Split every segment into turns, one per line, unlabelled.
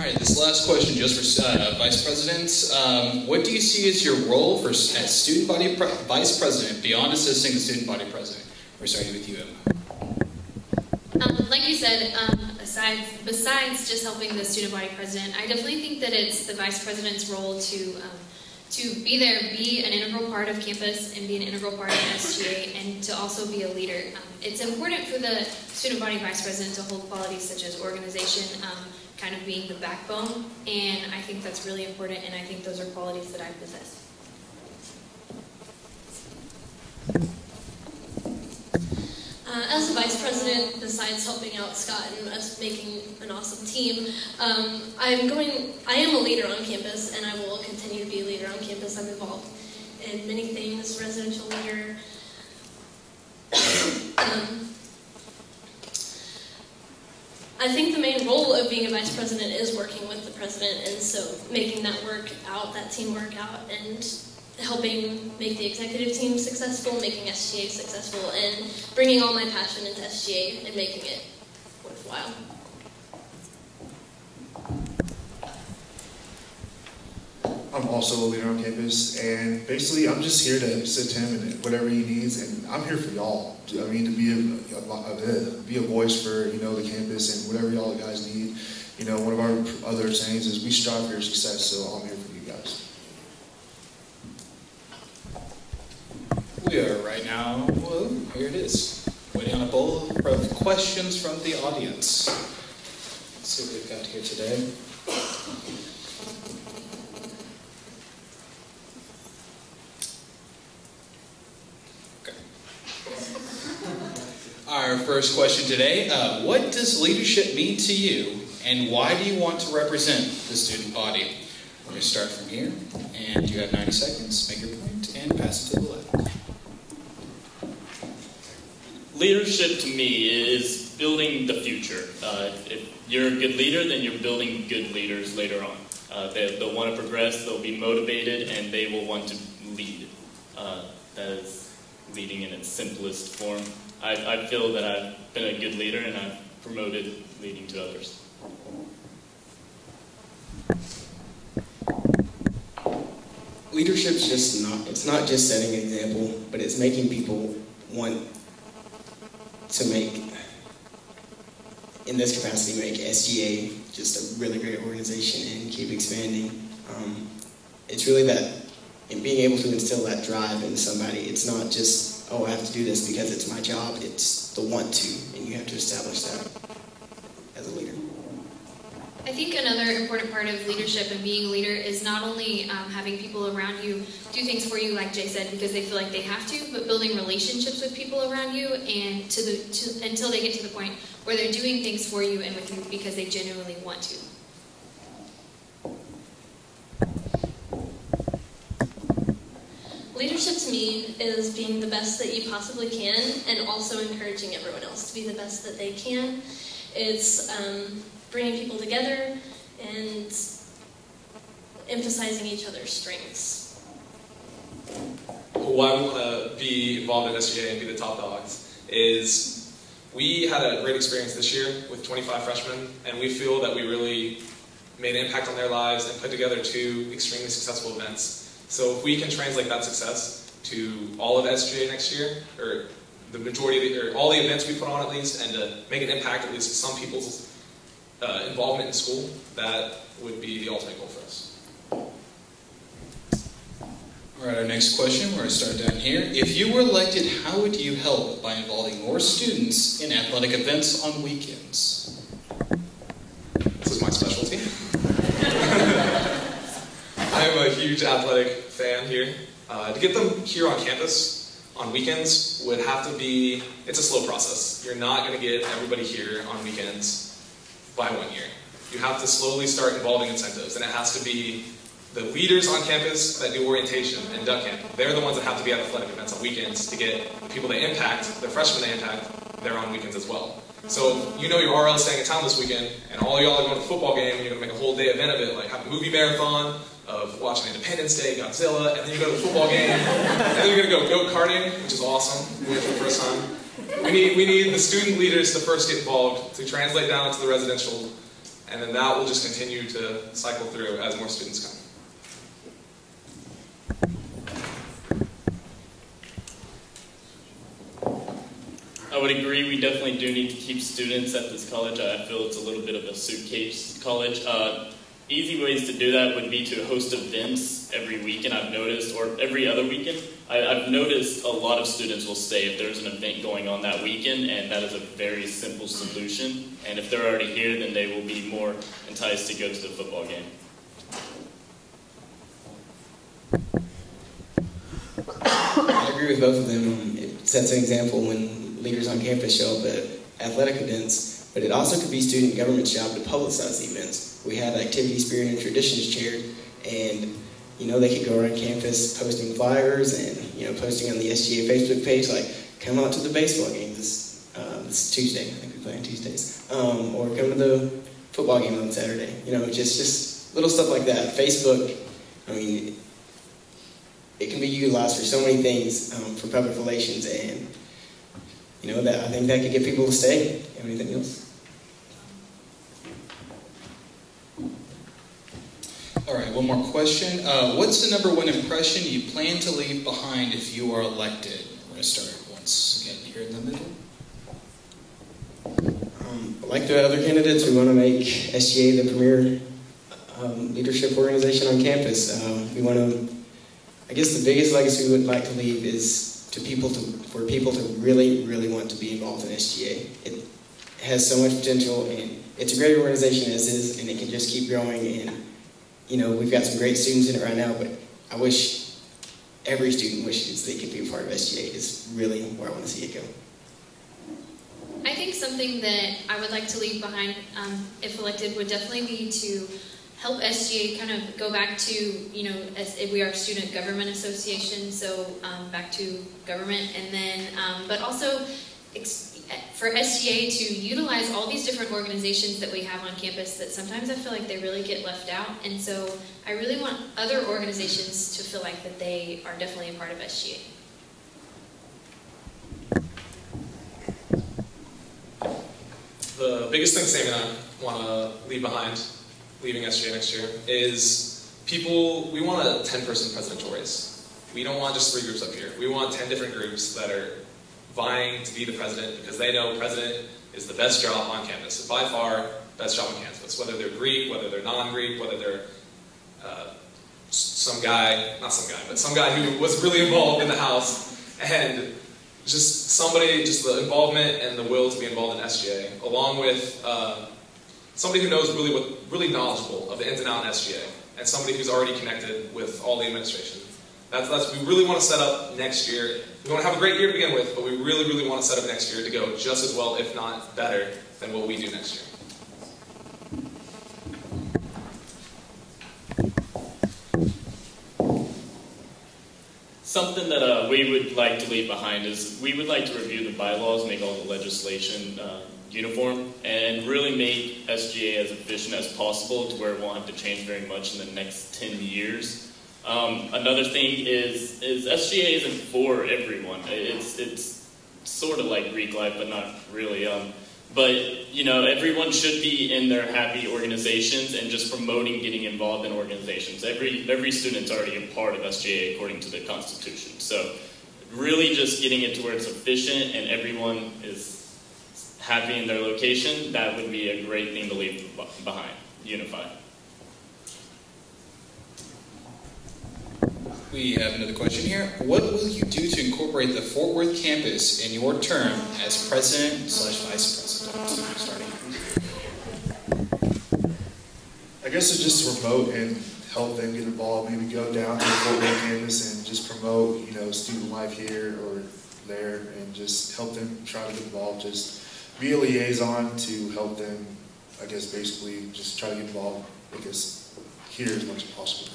All right, this last question just for Vice Presidents. What do you see as your role as Student Body Vice President beyond assisting the Student Body President? We're starting with you, Emma.
Like you said, besides just helping the Student Body President, I definitely think that it's the Vice President's role to be there, be an integral part of campus, and be an integral part of SGA, and to also be a leader. It's important for the Student Body Vice President to hold qualities such as organization, kind of being the backbone, and I think that's really important, and I think those are qualities that I possess.
As a Vice President, besides helping out Scott and us making an awesome team, I am a leader on campus, and I will continue to be a leader on campus. I'm involved in many things, residential leader. I think the main role of being a Vice President is working with the President, and so making that work out, that team work out, and helping make the executive team successful, making SGA successful, and bringing all my passion into SGA and making it worthwhile.
I'm also a leader on campus, and basically I'm just here to assist him in whatever he needs, and I'm here for y'all. I mean, to be a voice for, you know, the campus and whatever y'all guys need. You know, one of our other sayings is we strive for your success, so I'm here for you guys.
We are right now, well, here it is, waiting on a bowl of questions from the audience. Let's see what we've got here today. Okay. Our first question today, what does leadership mean to you, and why do you want to represent the student body? We're going to start from here, and you have 90 seconds, make your point, and pass it to the left.
Leadership to me is building the future. If you're a good leader, then you're building good leaders later on. They'll want to progress, they'll be motivated, and they will want to lead. That is leading in its simplest form. I feel that I've been a good leader, and I've promoted leading to others.
Leadership's it's not just setting an example, but it's making people want to make, in this capacity, make SGA just a really great organization and keep expanding. It's really that, in being able to instill that drive in somebody, it's not just, oh, I have to do this because it's my job, it's the want to, and you have to establish that as a leader.
I think another important part of leadership and being a leader is not only having people around you do things for you, like Jay said, because they feel like they have to, but building relationships with people around you and until they get to the point where they're doing things for you and with you because they genuinely want to.
Leadership to me is being the best that you possibly can, and also encouraging everyone else to be the best that they can. It's bringing people together and emphasizing each other's strengths.
Why we want to be involved in SGA and be the top dogs is we had a great experience this year with 25 freshmen, and we feel that we really made an impact on their lives and put together 2 extremely successful events. So if we can translate that success to all of SGA next year, or the majority of all the events we put on at least, and to make an impact at least some people's involvement in school, that would be the ultimate goal for us.
All right, our next question, we're going to start down here. If you were elected, how would you help by involving more students in athletic events on weekends?
This is my specialty. I'm a huge athletic fan here. To get them here on campus on weekends would have to be, it's a slow process. You're not going to get everybody here on weekends by 1 year. You have to slowly start involving incentives, and it has to be the leaders on campus that do orientation and duck camp. They're the ones that have to be at athletic events on weekends to get the people they impact, the freshmen they impact, they're on weekends as well. So you know your RL is staying in town this weekend, and all y'all are going to the football game, and you're going to make a whole day event of it, like have a movie marathon of watching Independence Day, Godzilla, and then you go to the football game, and then you're going to go go-karting, which is awesome. We went for the first time. We need the student leaders to first get involved, to translate down to the residential And then that will just continue to cycle through as more students come.
I would agree, we definitely do need to keep students at this college. I feel it's a little bit of a suitcase college. Easy ways to do that would be to host events every weekend, I've noticed, or every other weekend. I've noticed a lot of students will stay if there's an event going on that weekend, and that is a very simple solution. And if they're already here, then they will be more enticed to go to the football game.
I agree with both of them. It sets an example when leaders on campus show up at athletic events, but it also could be student government's job to publicize the events. We have activity, spirit, and traditions chaired, and they could go around campus posting flyers and posting on the SGA Facebook page like, come out to the baseball game this Tuesday. I think we play on Tuesdays, or come to the football game on Saturday. Just little stuff like that. Facebook, it can be utilized for so many things for public relations, and that I think that could get people to stay. Have anything else?
All right, one more question. What's the number one impression you plan to leave behind if you are elected? We're going to start once again here in the middle.
Like the other candidates, we want to make SGA the premier leadership organization on campus. We want to, I guess the biggest legacy we would like to leave is for people to really, really want to be involved in SGA. It has so much potential, and it's a great organization as is, and it can just keep growing. And we've got some great students in it right now, but I wish every student wishes they could be a part of SGA. Is really where I want to see it go.
I think something that I would like to leave behind, if elected, would definitely be to help SGA kind of go back to, as we are a student government association, so back to government, and then, but also for SGA to utilize all these different organizations that we have on campus that sometimes I feel like they really get left out, and so I really want other organizations to feel like that they are definitely a part of SGA.
The biggest thing Sammy and I want to leave behind, leaving SGA next year, is we want a 10-person presidential race. We don't want just 3 groups up here. We want 10 different groups that are vying to be the president because they know president is the best job on campus. It's by far best job on campus. Whether they're Greek, whether they're non-Greek, whether they're some guy who was really involved in the House, and just the involvement and the will to be involved in SGA, along with somebody who knows really knowledgeable of the ins and outs of SGA, and somebody who's already connected with all the administration. We really want to set up next year. We want to have a great year to begin with, but we really, really want to set up next year to go just as well, if not better, than what we do next year.
Something that we would like to leave behind is we would like to review the bylaws, make all the legislation uniform, and really make SGA as efficient as possible to where it won't have to change very much in the next 10 years. Another thing is SGA isn't for everyone. It's sort of like Greek life, but not really. But everyone should be in their happy organizations and just promoting getting involved in organizations. Every student's already a part of SGA according to the Constitution. So really just getting it to where it's efficient and everyone is happy in their location, that would be a great thing to leave behind, unify.
We have another question here. What will you do to incorporate the Fort Worth campus in your term as president/vice president? Starting.
I guess it's just to promote and help them get involved. Maybe go down to the Fort Worth campus and just promote, student life here or there, and just help them try to get involved. Just be a liaison to help them. I guess basically just try to get involved. Here as much as possible.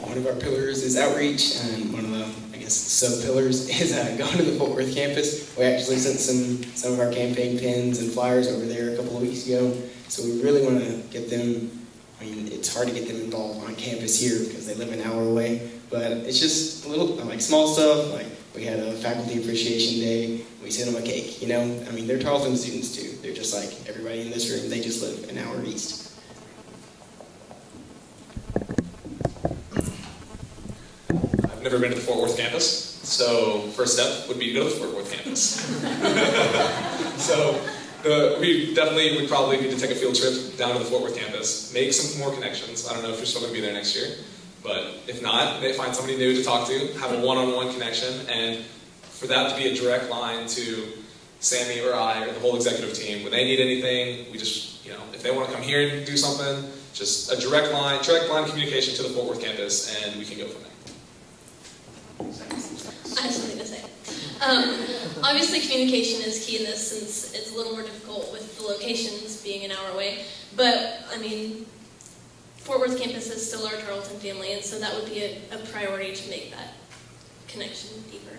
One of our pillars is outreach, and one of the, sub-pillars is going to the Fort Worth campus. We actually sent some of our campaign pins and flyers over there a couple of weeks ago, so we really want to get them. It's hard to get them involved on campus here because they live an hour away, but it's just a little, small stuff, We had a faculty appreciation day. We sent them a cake, you know? I mean, they're Tarleton students too. They're just like everybody in this room. They just live an hour east.
I've never been to the Fort Worth campus, so first step would be to go to the Fort Worth campus. So we definitely would probably need to take a field trip down to the Fort Worth campus, make some more connections. I don't know if you're still going to be there next year, but if not, find somebody new to talk to, have a one-on-one connection, and for that to be a direct line to Sammy or I or the whole executive team. When they need anything, we just, you know, if they want to come here and do something, just a direct line of communication to the Fort Worth campus, and we can go from there.
I have something to say. Obviously, communication is key in this, since it's a little more difficult with the locations being an hour away. But, I mean, Fort Worth campus is still our Tarleton family, and so that would be a priority to make that connection deeper.